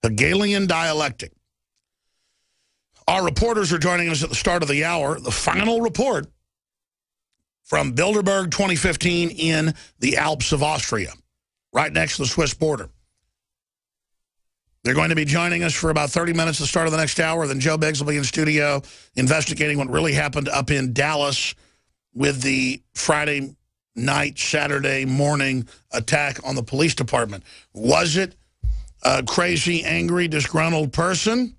Hegelian dialectic. Our reporters are joining us at the start of the hour. The final report from Bilderberg 2015 in the Alps of Austria, right next to the Swiss border. They're going to be joining us for about 30 minutes at the start of the next hour. Then Joe Biggs will be in studio investigating what really happened up in Dallas with the Friday night, Saturday morning attack on the police department. Was it a crazy, angry, disgruntled person?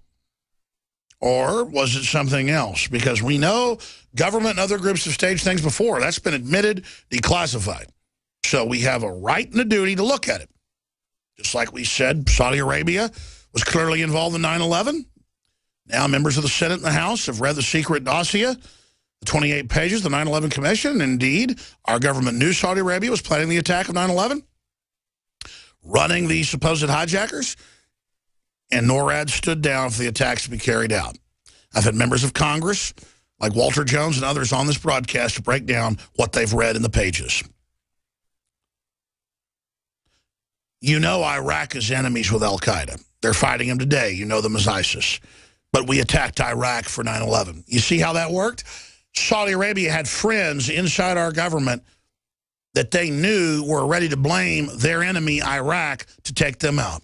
Or was it something else? Because we know government and other groups have staged things before. That's been admitted, declassified. So we have a right and a duty to look at it. Just like we said, Saudi Arabia was clearly involved in 9/11. Now members of the Senate and the House have read the secret dossier, the 28 pages, the 9/11 Commission. Indeed, our government knew Saudi Arabia was planning the attack of 9/11, running the supposed hijackers, and NORAD stood down for the attacks to be carried out. I've had members of Congress, like Walter Jones and others on this broadcast, to break down what they've read in the pages. You know Iraq is enemies with al-Qaeda. They're fighting them today. You know them as ISIS. But we attacked Iraq for 9/11. You see how that worked? Saudi Arabia had friends inside our government that they knew were ready to blame their enemy, Iraq, to take them out.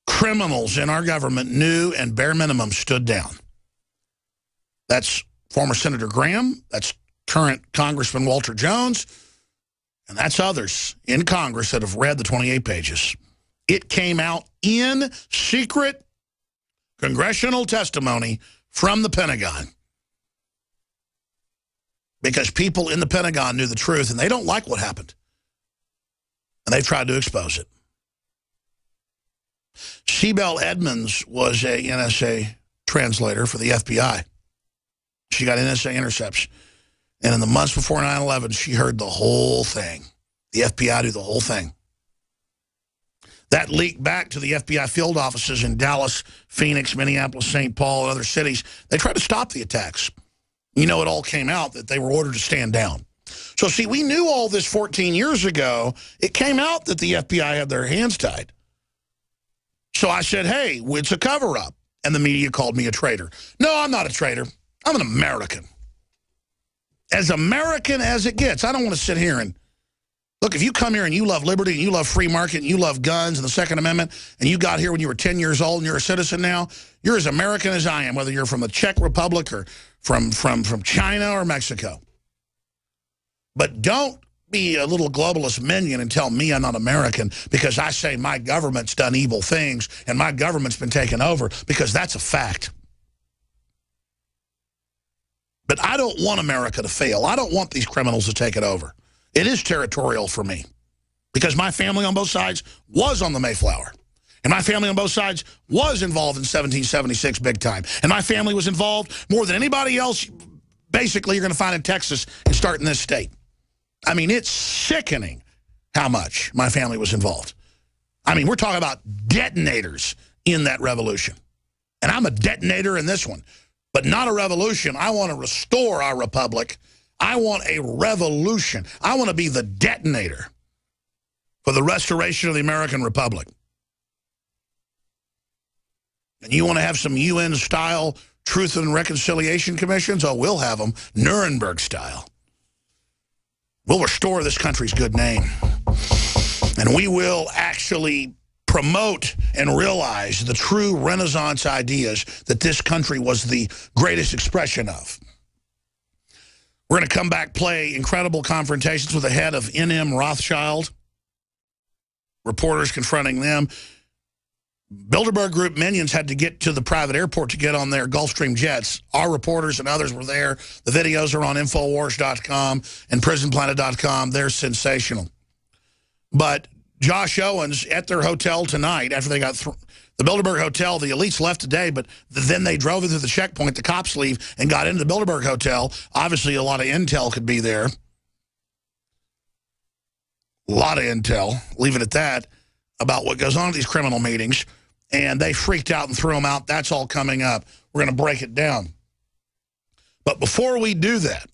Criminals in our government knew and bare minimum stood down. That's former Senator Graham. That's current Congressman Walter Jones. And that's others in Congress that have read the 28 pages. It came out in secret congressional testimony from the Pentagon. Because people in the Pentagon knew the truth, and they don't like what happened. And they've tried to expose it. Sibel Edmonds was a NSA translator for the FBI. She got NSA intercepts. And in the months before 9/11, she heard the whole thing. The FBI do the whole thing. That leaked back to the FBI field offices in Dallas, Phoenix, Minneapolis, St. Paul, and other cities. They tried to stop the attacks. You know, it all came out that they were ordered to stand down. So, see, we knew all this 14 years ago. It came out that the FBI had their hands tied. So I said, hey, it's a cover-up. And the media called me a traitor. No, I'm not a traitor. I'm an American. As American as it gets. I don't want to sit here and... Look, if you come here and you love liberty and you love free market and you love guns and the Second Amendment and you got here when you were 10 years old and you're a citizen now, you're as American as I am, whether you're from the Czech Republic or from China or Mexico. But don't be a little globalist minion and tell me I'm not American because I say my government's done evil things and my government's been taken over, because that's a fact. But I don't want America to fail. I don't want these criminals to take it over. It is territorial for me because my family on both sides was on the Mayflower. And my family on both sides was involved in 1776 big time. And my family was involved more than anybody else, basically, you're going to find in Texas and start in this state. I mean, it's sickening how much my family was involved. I mean, we're talking about detonators in that revolution. And I'm a detonator in this one. But not a revolution. I want to restore our republic. I want a revolution. I want to be the detonator for the restoration of the American Republic. And you want to have some UN-style Truth and Reconciliation Commissions? Oh, we'll have them Nuremberg style. We'll restore this country's good name. And we will actually promote and realize the true Renaissance ideas that this country was the greatest expression of. We're going to come back, play incredible confrontations with the head of NM Rothschild. Reporters confronting them. Bilderberg Group minions had to get to the private airport to get on their Gulfstream jets. Our reporters and others were there. The videos are on Infowars.com and PrisonPlanet.com. They're sensational. But Josh Owens at their hotel tonight, after they got the Bilderberg Hotel, the elites left today, but then they drove into the checkpoint, the cops leave, and got into the Bilderberg Hotel. Obviously, a lot of intel could be there. A lot of intel, leave it at that, about what goes on at these criminal meetings. And they freaked out and threw them out. That's all coming up. We're going to break it down. But before we do that,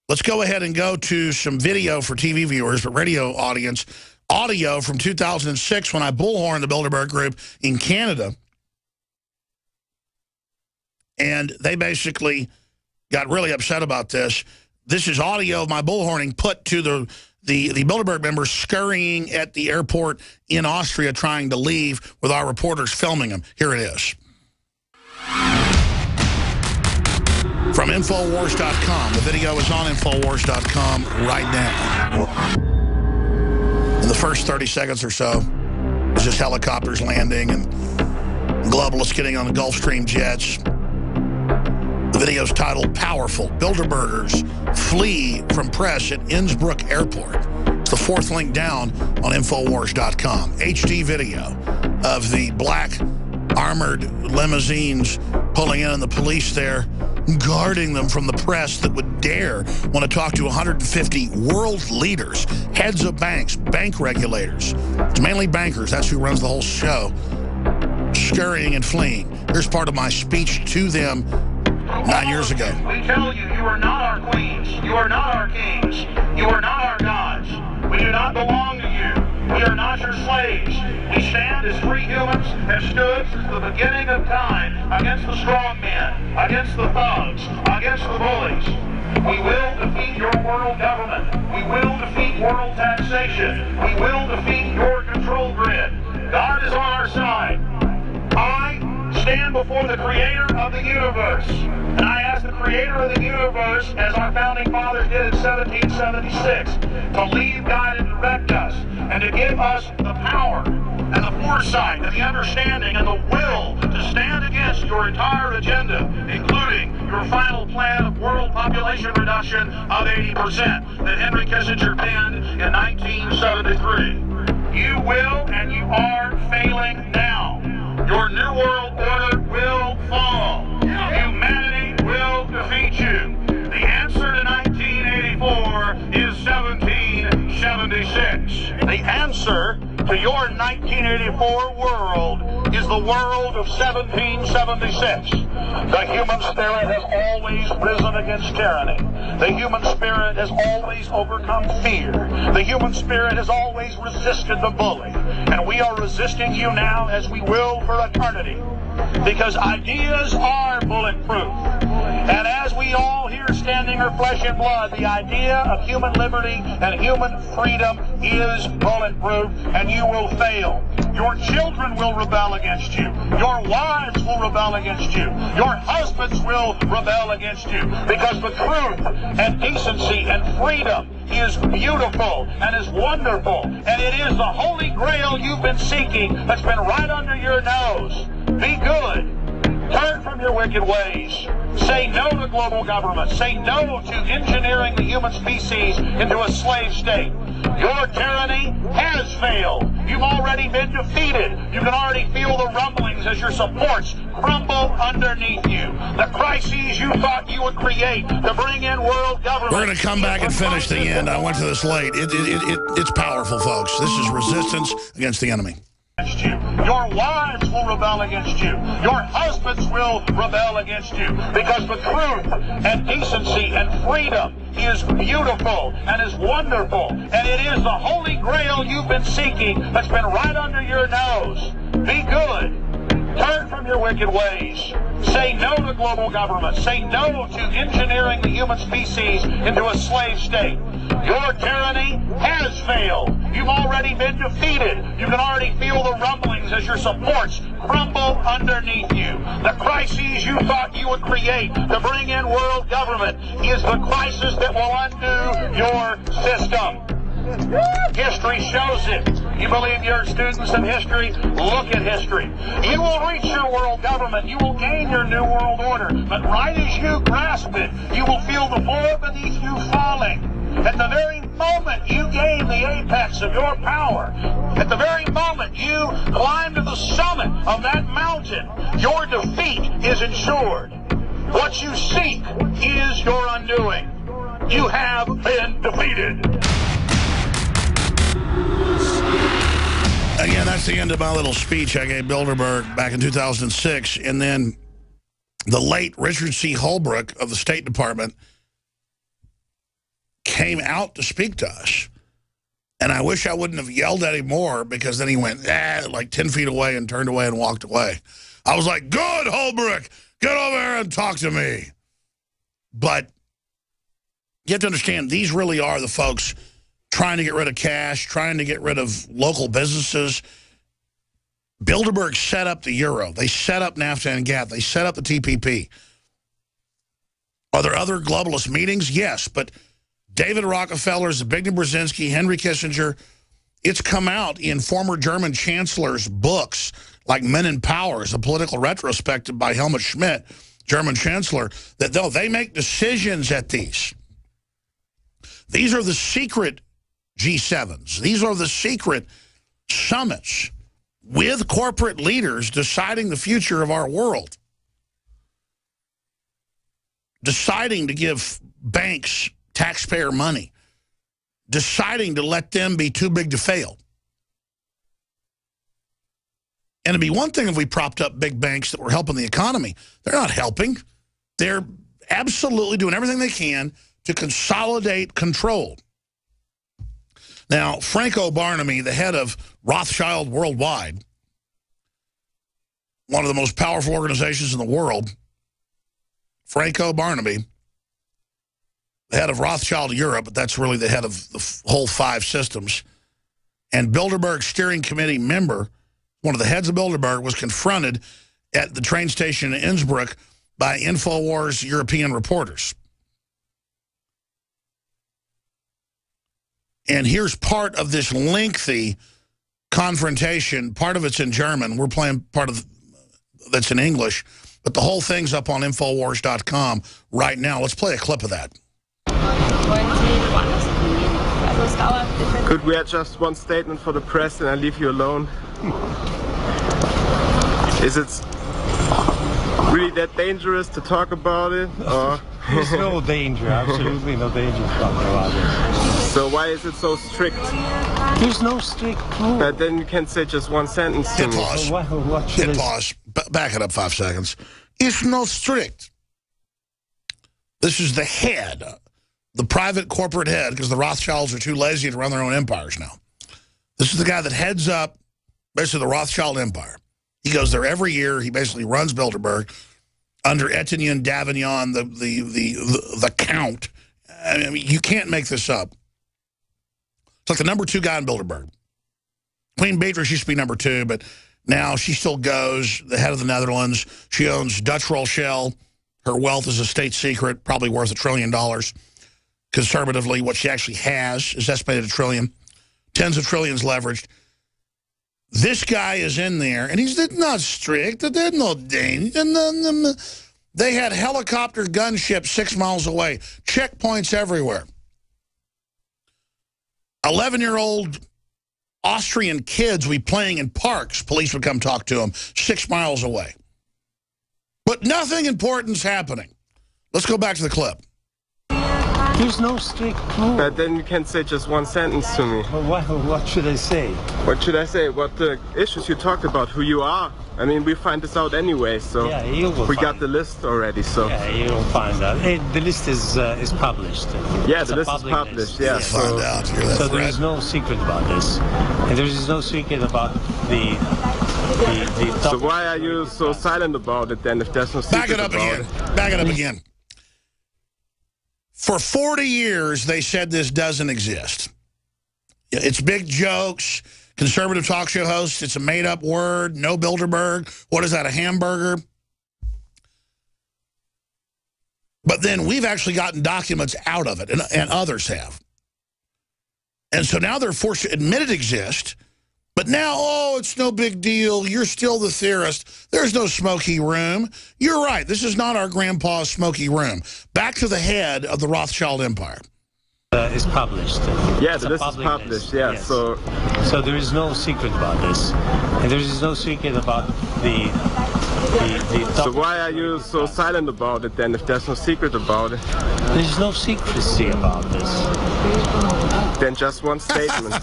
let's go ahead and go to some video for TV viewers, but radio audience, audio from 2006 when I bullhorned the Bilderberg Group in Canada. And they basically got really upset about this. This is audio of my bullhorning put to the Bilderberg members scurrying at the airport in Austria trying to leave with our reporters filming them. Here it is. From Infowars.com. The video is on Infowars.com right now. In the first 30 seconds or so, it's just helicopters landing and globalists getting on the Gulfstream jets. The video's titled Powerful. Bilderbergers flee from press at Innsbruck Airport. It's the fourth link down on Infowars.com. HD video of the black armored limousines pulling in and the police there guarding them from the press that would dare want to talk to 150 world leaders, heads of banks, bank regulators. It's mainly bankers. That's who runs the whole show. Scurrying and fleeing. Here's part of my speech to them 9 years ago. We tell you, you are not our queens. You are not our kings. You are not our gods. We do not belong to you. We are not your slaves. We stand as free humans, have stood since the beginning of time against the strong men, against the thugs, against the bullies. We will defeat your world government. We will defeat world taxation. We will defeat your control grid. God is on our side. I stand before the creator of the universe, and I ask the creator of the universe, as our founding fathers did in 1776, to lead, guide, and direct us, and to give us the power and the foresight and the understanding and the will to stand against your entire agenda, including your final plan of world population reduction of 80% that Henry Kissinger penned in 1973. You will and you are failing now. Your New World Order will fall. Humanity will defeat you. The answer to 1984 is 1776. The answer to your 1984 world is the world of 1776. The human spirit has always risen against tyranny. The human spirit has always overcome fear. The human spirit has always resisted the bully. And we are resisting you now as we will for eternity. Because ideas are bulletproof. And as we all here standing are flesh and blood, the idea of human liberty and human freedom is bulletproof, and you will fail. Your children will rebel against you. Your wives will rebel against you. Your husbands will rebel against you. Because the truth and decency and freedom is beautiful and is wonderful. And it is the holy grail you've been seeking that's been right under your nose. Be good. Turn from your wicked ways. Say no to global government. Say no to engineering the human species into a slave state. Your tyranny has failed. You've already been defeated. You can already feel the rumblings as your supports crumble underneath you. The crises you thought you would create to bring in world government. We're going to come back and finish the end. I went to this late. It's powerful, folks. This is resistance against the enemy. Your wives will rebel against you. Your husbands will rebel against you. Because the truth and decency and freedom is beautiful and is wonderful. And it is the holy grail you've been seeking that's been right under your nose. Be good. Turn from your wicked ways. Say no to global government. Say no to engineering the human species into a slave state. Your tyranny has failed. You've already been defeated. You can already feel the rumblings as your supports crumble underneath you. The crises you thought you would create to bring in world government is the crisis that will undo your system. History shows it. You believe you're students of history? Look at history. You will reach your world government. You will gain your new world order. But right as you grasp it, you will feel the floor beneath you falling. At the very moment you gain the apex of your power, at the very moment you climb to the summit of that mountain, your defeat is ensured. What you seek is your undoing. You have been defeated. Again, that's the end of my little speech I gave Bilderberg back in 2006. And then the late Richard C. Holbrooke of the State Department came out to speak to us And I wish I wouldn't have yelled at him more, because then he went, like 10 feet away and turned away and walked away. I was like, good, Holbrooke, get over here and talk to me. But you have to understand, these really are the folks trying to get rid of cash, trying to get rid of local businesses. Bilderberg set up the euro. They set up NAFTA and GATT. They set up the TPP. Are there other globalist meetings? Yes, but David Rockefeller, Zbigniew Brzezinski, Henry Kissinger, it's come out in former German chancellors' books, like Men in Power, a political retrospective by Helmut Schmidt, German chancellor, that they make decisions at these. These are the secret G7s. These are the secret summits with corporate leaders deciding the future of our world. Deciding to give banks taxpayer money. Deciding to let them be too big to fail. And it'd be one thing if we propped up big banks that were helping the economy. They're not helping. They're absolutely doing everything they can to consolidate control. Now, Franco Barnamy, the head of Rothschild Worldwide, one of the most powerful organizations in the world, Franco Barnamy, the head of Rothschild Europe, but that's really the head of the whole 5 systems, and Bilderberg Steering Committee member, one of the heads of Bilderberg, was confronted at the train station in Innsbruck by InfoWars European reporters. And here's part of this lengthy confrontation. Part of it's in German. We're playing part of that's in English. But the whole thing's up on Infowars.com right now. Let's play a clip of that. Could we add just one statement for the press and I leave you alone? Is it really that dangerous to talk about it? Or? There's no danger, absolutely no danger to talk about it. So why is it so strict? There's no strict rule. But then you can say just one sentence to Hit me. pause. So what should Hit I pause. Back it up 5 seconds. It's not strict. This is the head, the private corporate head, because the Rothschilds are too lazy to run their own empires now. This is the guy that heads up basically the Rothschild empire. He goes there every year. He basically runs Bilderberg under Etienne Davignon, the count. I mean, you can't make this up. It's like the number 2 guy in Bilderberg. Queen Beatrice used to be number 2, but now she still goes, the head of the Netherlands. She owns Dutch Rothschild. Her wealth is a state secret, probably worth $1 trillion. Conservatively, what she actually has is estimated $1 trillion. Tens of trillions leveraged. This guy is in there, and he's not strict. There's no danger. They had helicopter gunships 6 miles away. Checkpoints everywhere. 11-year-old Austrian kids would be playing in parks. Police would come talk to them 6 miles away. But nothing important's happening. Let's go back to the clip. There's no strict rule. But then you can say just one sentence to me. What should I say? What should I say? What the issues you talked about, who you are. I mean, we find this out anyway, so Yeah, you will we find got the list already, so. Yeah, you'll find out. The list is published. Yeah, It's the a list is public published, list. yeah. You'll find out. Hear that, So there Fred? is no secret about this. And there is no secret about the So topic why are you so silent about it then if there's no secret Back it up about again. it? Back it up again. For 40 years, they said this doesn't exist. It's big jokes. Conservative talk show hosts, it's a made-up word. No Bilderberg. What is that, a hamburger? But then we've actually gotten documents out of it, and others have. And so now they're forced to admit it exists. But now, oh, it's no big deal. You're still the theorist. There's no smoky room. You're right. This is not our grandpa's smoky room. Back to the head of the Rothschild empire. is published. Yeah, It's the a list is public published, list, yeah, yes. so. So there is no secret about this. And there is no secret about the So topic. why are you so silent about it then if there's no secret about it? There is no secrecy about this. Then just one statement.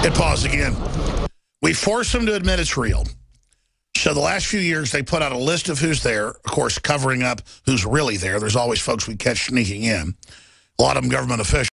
Hit pause again. We force them to admit it's real. So the last few years, they put out a list of who's there, of course, covering up who's really there. There's always folks we catch sneaking in, a lot of them government officials.